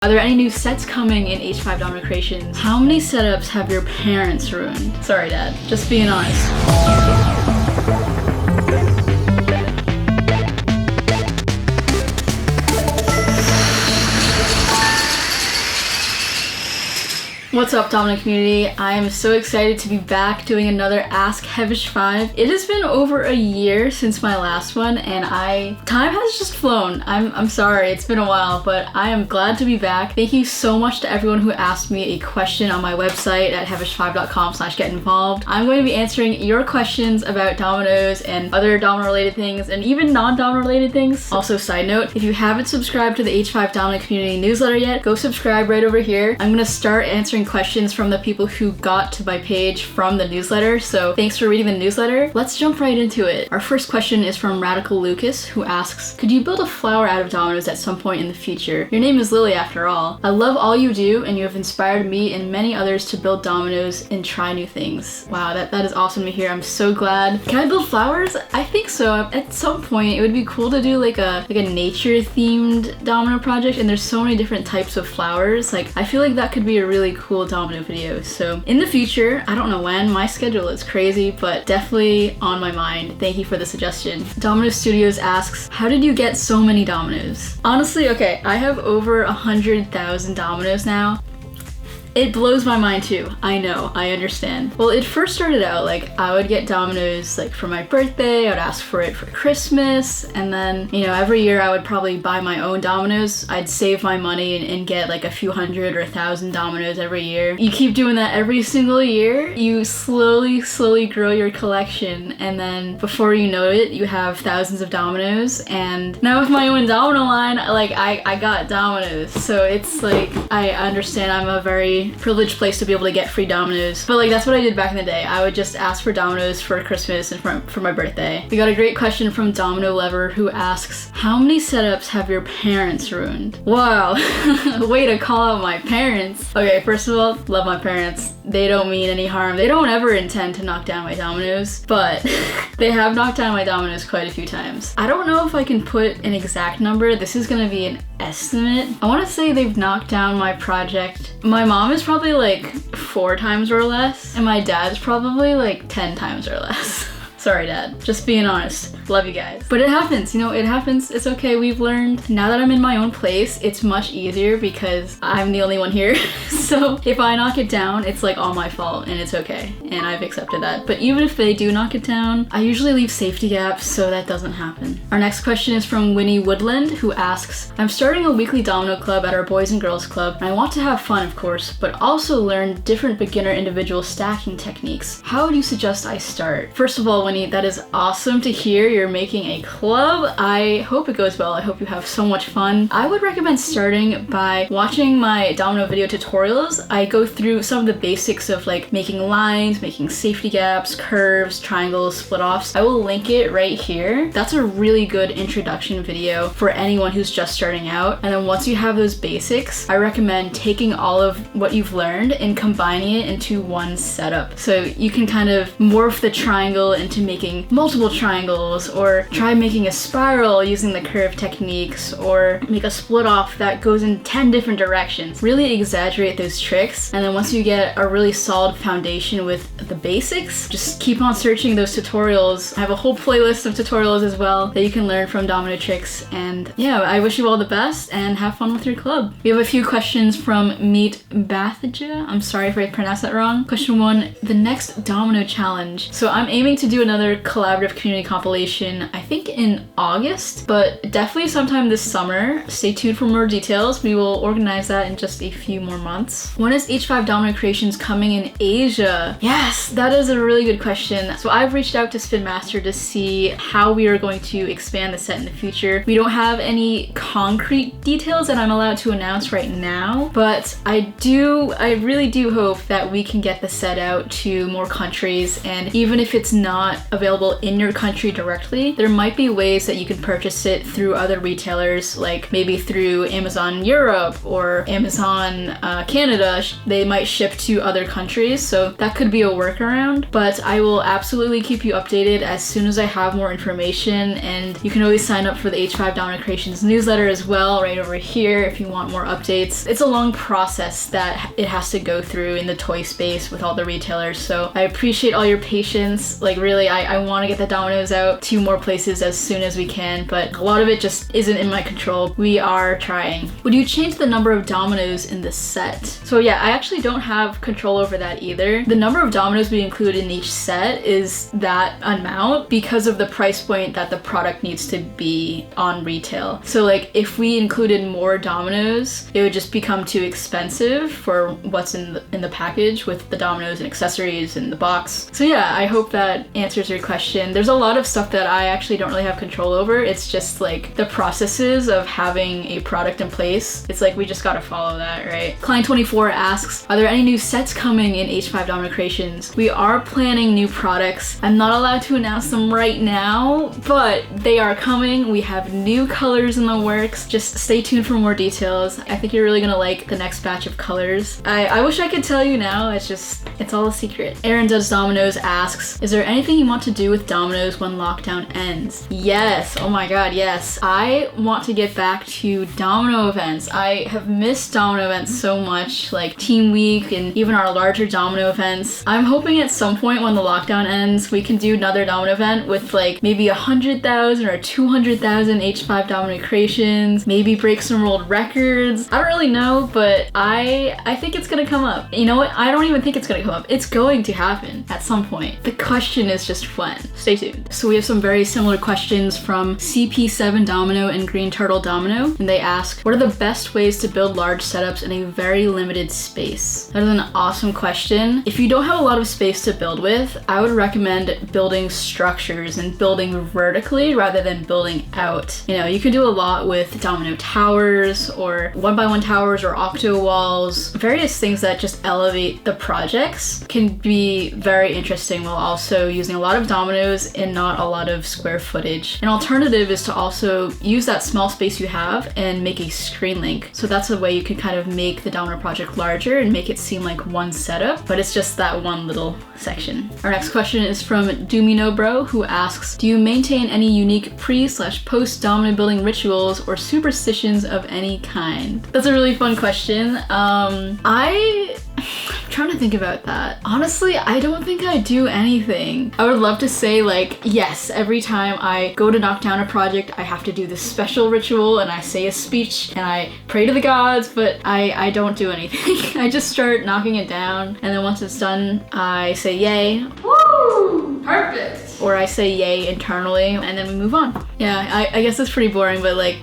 Are there any new sets coming in H5 Domino Creations? How many setups have your parents ruined? Sorry, Dad. Just being honest. What's up, Domino community? I am so excited to be back doing another Ask H5. It has been over a year since my last one, and time has just flown. I'm sorry, it's been a while, but I am glad to be back. Thank you so much to everyone who asked me a question on my website at h5.com/getinvolved. I'm going to be answering your questions about dominoes and other domino related things, and even non-domino related things. Also, side note, if you haven't subscribed to the H5 Domino community newsletter yet, go subscribe right over here. I'm gonna start answering questions from the people who got to my page from the newsletter, so thanks for reading the newsletter. Let's jump right into it. Our first question is from Radical Lucas, who asks, could you build a flower out of dominoes at some point in the future? Your name is Lily after all. I love all you do, and you have inspired me and many others to build dominoes and try new things. Wow, that is awesome to hear. I'm so glad. Can I build flowers? I think so. At some point, it would be cool to do like a nature themed domino project, and there's so many different types of flowers. Like, I feel like that could be a really cool domino video. So in the future, I don't know when, my schedule is crazy, but definitely on my mind. Thank you for the suggestion. Domino Studios asks, how did you get so many dominoes? Honestly, okay, I have over 100,000 dominoes now. It blows my mind too. I know, I understand. Well, it first started out like I would get dominoes like for my birthday, I would ask for it for Christmas, and then, you know, every year I would probably buy my own dominoes. I'd save my money and get like a few hundred or 1,000 dominoes every year. You keep doing that every single year, you slowly grow your collection, and then before you know it, you have thousands of dominoes. And now with my own domino line, like I got dominoes. So it's like, I understand I'm a very privileged place to be able to get free dominoes, but like that's what I did back in the day. I would just ask for dominoes for Christmas and for my birthday. We got a great question from Domino Lover, who asks, how many setups have your parents ruined? Wow. Way to call out my parents. Okay, first of all, love my parents. They don't mean any harm. They don't ever intend to knock down my dominoes, but they have knocked down my dominoes quite a few times. I don't know if I can put an exact number. This is gonna be an estimate. I want to say they've knocked down my project. My mom is probably like 4 times or less, and my dad's probably like 10 times or less. Sorry, Dad. Just being honest. Love you guys. But it happens, you know, it happens. It's okay, we've learned. Now that I'm in my own place, it's much easier because I'm the only one here. So if I knock it down, it's like all my fault, and it's okay. And I've accepted that. But even if they do knock it down, I usually leave safety gaps so that doesn't happen. Our next question is from Winnie Woodland, who asks, I'm starting a weekly domino club at our Boys and Girls Club, and I want to have fun, of course, but also learn different beginner individual stacking techniques. How would you suggest I start? First of all, Winnie, that is awesome to hear. You're making a club. I hope it goes well. I hope you have so much fun. I would recommend starting by watching my domino video tutorials. I go through some of the basics of like making lines, making safety gaps, curves, triangles, split offs. I will link it right here. That's a really good introduction video for anyone who's just starting out. And then once you have those basics, I recommend taking all of what you've learned and combining it into one setup. So you can kind of morph the triangle into making multiple triangles, or try making a spiral using the curve techniques, or make a split off that goes in 10 different directions. Really exaggerate those tricks, and then once you get a really solid foundation with the basics, just keep on searching those tutorials. I have a whole playlist of tutorials as well that you can learn from domino tricks, and yeah, I wish you all the best and have fun with your club. We have a few questions from Meet Batheja. I'm sorry if I pronounced that wrong. Question 1, the next domino challenge. So I'm aiming to do another collaborative community compilation, I think in August, but definitely sometime this summer. Stay tuned for more details. We will organize that in just a few more months. When is H5 Domino Creations coming in Asia? Yes, that is a really good question. So I've reached out to Spin Master to see how we are going to expand the set in the future. We don't have any concrete details that I'm allowed to announce right now, but I really do hope that we can get the set out to more countries, and even if it's not available in your country directly, directly. There might be ways that you can purchase it through other retailers, like maybe through Amazon Europe or Amazon Canada. They might ship to other countries, so that could be a workaround. But I will absolutely keep you updated as soon as I have more information, and you can always sign up for the H5 Domino Creations newsletter as well, right over here, if you want more updates. It's a long process that it has to go through in the toy space with all the retailers, so I appreciate all your patience. Like really, I want to get the dominoes out to more places as soon as we can, but a lot of it just isn't in my control. We are trying. Would you change the number of dominoes in the set? So yeah, I actually don't have control over that either. The number of dominoes we include in each set is that amount because of the price point that the product needs to be on retail. So like if we included more dominoes, it would just become too expensive for what's in the package with the dominoes and accessories in the box. So yeah, I hope that answers your question. There's a lot of stuff that I actually don't really have control over. It's just like the processes of having a product in place. It's like we just gotta follow that, right? Klein24 asks, are there any new sets coming in H5 Domino Creations? We are planning new products. I'm not allowed to announce them right now, but they are coming. We have new colors in the works. Just stay tuned for more details. I think you're really gonna like the next batch of colors. I wish I could tell you now. It's all a secret. Aaron Does Dominoes asks, is there anything you want to do with dominoes when lockdown ends? Yes. Oh my god, yes. I want to get back to domino events. I have missed domino events so much, like Team Week and even our larger domino events. I'm hoping at some point when the lockdown ends, we can do another domino event with like maybe 100,000 or 200,000 H5 Domino Creations, maybe break some world records. I don't really know, but I think it's gonna come up. You know what? I don't even think it's gonna come up. It's going to happen at some point. The question is just when. Stay tuned. So we have some very similar questions from CP7 Domino and Green Turtle Domino, and they ask, what are the best ways to build large setups in a very limited space? That is an awesome question. If you don't have a lot of space to build with, I would recommend building structures and building vertically rather than building out. You know, you can do a lot with domino towers or 1x1 towers or octo walls. Various things that just elevate the projects can be very interesting while also using a lot of dominoes and not a lot of square footage. An alternative is to also use that small space you have and make a screen link. So that's a way you can kind of make the domino project larger and make it seem like one setup, but it's just that one little section. Our next question is from Domino Bro, who asks, do you maintain any unique pre/post domino building rituals or superstitions of any kind? That's a really fun question. I'm trying to think about that. Honestly, I don't think I do anything. I would love to say like, yes, every time I go to knock down a project, I have to do this special ritual and I say a speech and I pray to the gods, but I don't do anything. I just start knocking it down, and then once it's done, I say yay. Woo! Perfect! Or I say yay internally, and then we move on. Yeah, I guess that's pretty boring, but like,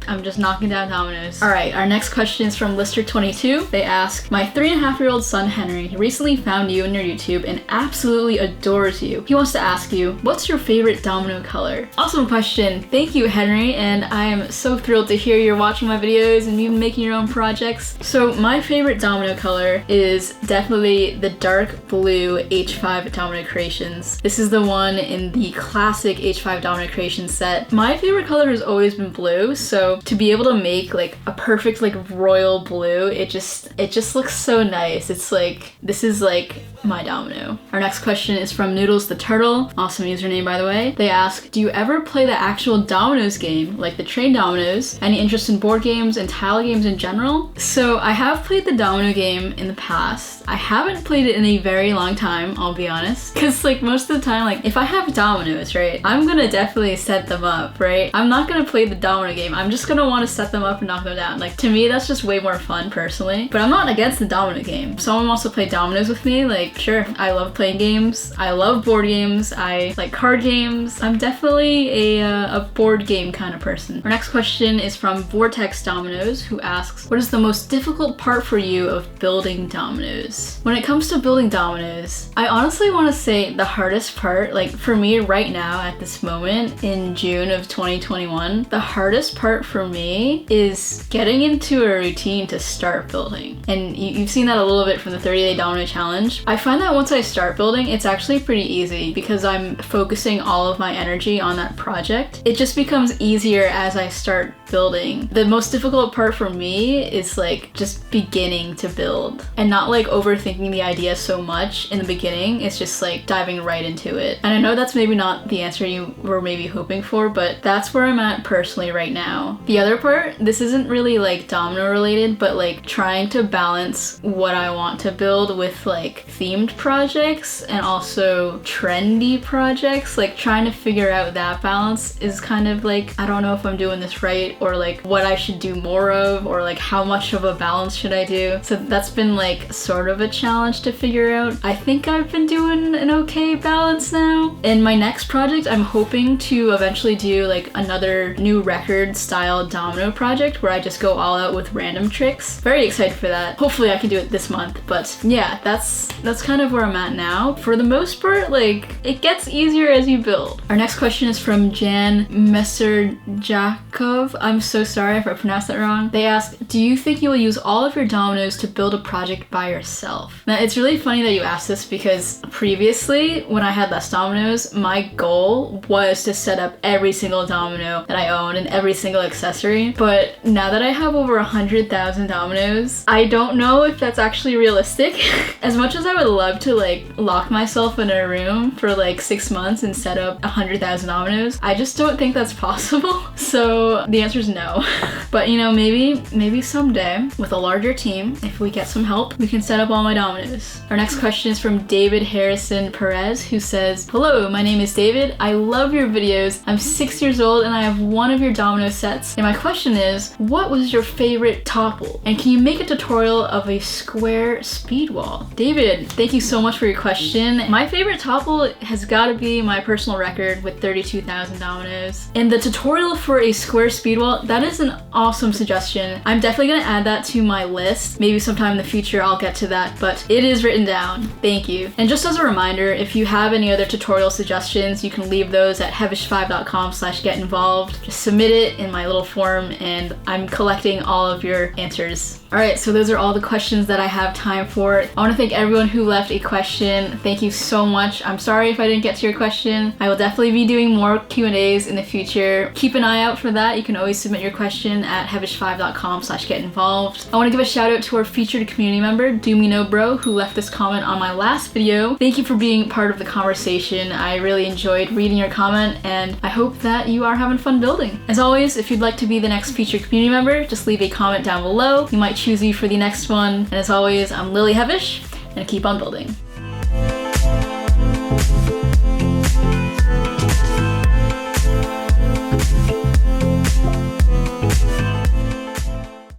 I'm just knocking down dominoes. All right, our next question is from Lister22. They ask, my 3.5-year-old son Henry recently found you on your YouTube and absolutely adores you. He wants to ask you, what's your favorite domino color? Awesome question. Thank you, Henry, and I am so thrilled to hear you're watching my videos and even making your own projects. So my favorite domino color is definitely the dark blue H5 Domino Creations. This is the one in the classic H5 Domino Creations set. My favorite color has always been blue, so to be able to make like a perfect like royal blue, it just looks so nice. It's like, this is like my domino. Our next question is from noodlestheturtle. Awesome username, by the way. They ask, do you ever play the actual dominoes game, like the train dominoes? Any interest in board games and tile games in general? So I have played the domino game in the past. I haven't played it in a very long time, I'll be honest. Cause like most of the time, like if I have dominoes, right, I'm gonna definitely set them up, right? I'm not gonna play the domino game. I'm just gonna want to set them up and knock them down. Like to me, that's just way more fun personally, but I'm not against the domino game. If someone wants to play dominoes with me, like sure, I love playing games. I love board games. I like card games. I'm definitely a board game kind of person. Our next question is from Vortex Dominoes, who asks, what is the most difficult part for you of building dominoes? When it comes to building dominoes, I honestly want to say the hardest part, like for me right now at this moment in June of 2021, the hardest part for me is getting into a routine to start building. And you've seen that a little bit from the 30-day domino challenge. I find that once I start building, it's actually pretty easy because I'm focusing all of my energy on that project. It just becomes easier as I start building. The most difficult part for me is like just beginning to build and not like overthinking the idea so much in the beginning. It's just like diving right into it. And I know that's maybe not the answer you were maybe hoping for, but that's where I'm at personally right now. The other part, this isn't really like domino related, but like trying to balance what I want to build with like themed projects and also trendy projects. Like trying to figure out that balance is kind of like, I don't know if I'm doing this right, or like what I should do more of, or like how much of a balance should I do. So that's been like sort of a challenge to figure out. I think I've been doing an okay balance now. In my next project, I'm hoping to eventually do like another new record style domino project where I just go all out with random tricks. Very excited for that. Hopefully I can do it this month. But yeah, that's kind of where I'm at now. For the most part, like it gets easier as you build. Our next question is from Jan Messerjakov. I'm so sorry if I pronounced that wrong. They ask, do you think you will use all of your dominoes to build a project by yourself? Now, it's really funny that you asked this because previously, when I had less dominoes, my goal was to set up every single domino that I own and every single accessory. But now that I have over 100,000 dominoes, I don't know if that's actually realistic. As much as I would love to like lock myself in a room for like 6 months and set up 100,000 dominoes, I just don't think that's possible. So the answer is no. But you know, maybe someday with a larger team, if we get some help, we can set up all my dominoes. Our next question is from David Harrison Perez, who says, hello, my name is David. I love your videos. I'm 6 years old and I have one of your domino sets. And my question is, what was your favorite topple? And can you make a tutorial of a square speed wall? David, thank you so much for your question. My favorite topple has got to be my personal record with 32,000 dominoes. And the tutorial for a square speed wall, that is an awesome suggestion. I'm definitely gonna add that to my list. Maybe sometime in the future I'll get to that, but it is written down. Thank you. And just as a reminder, if you have any other tutorial suggestions, you can leave those at h5.com/getinvolved. Just submit it in my little form and I'm collecting all of your answers. Alright, so those are all the questions that I have time for. I want to thank everyone who left a question. Thank you so much. I'm sorry if I didn't get to your question. I will definitely be doing more Q&As in the future. Keep an eye out for that. You can always submit your question at h5.com/getinvolved. I want to give a shout out to our featured community member, Domino Bro, who left this comment on my last video. Thank you for being part of the conversation. I really enjoyed reading your comment and I hope that you are having fun building. As always, if you'd like to be the next featured community member, just leave a comment down below. You might choose you for the next one. And as always, I'm Lily Hevish, and keep on building.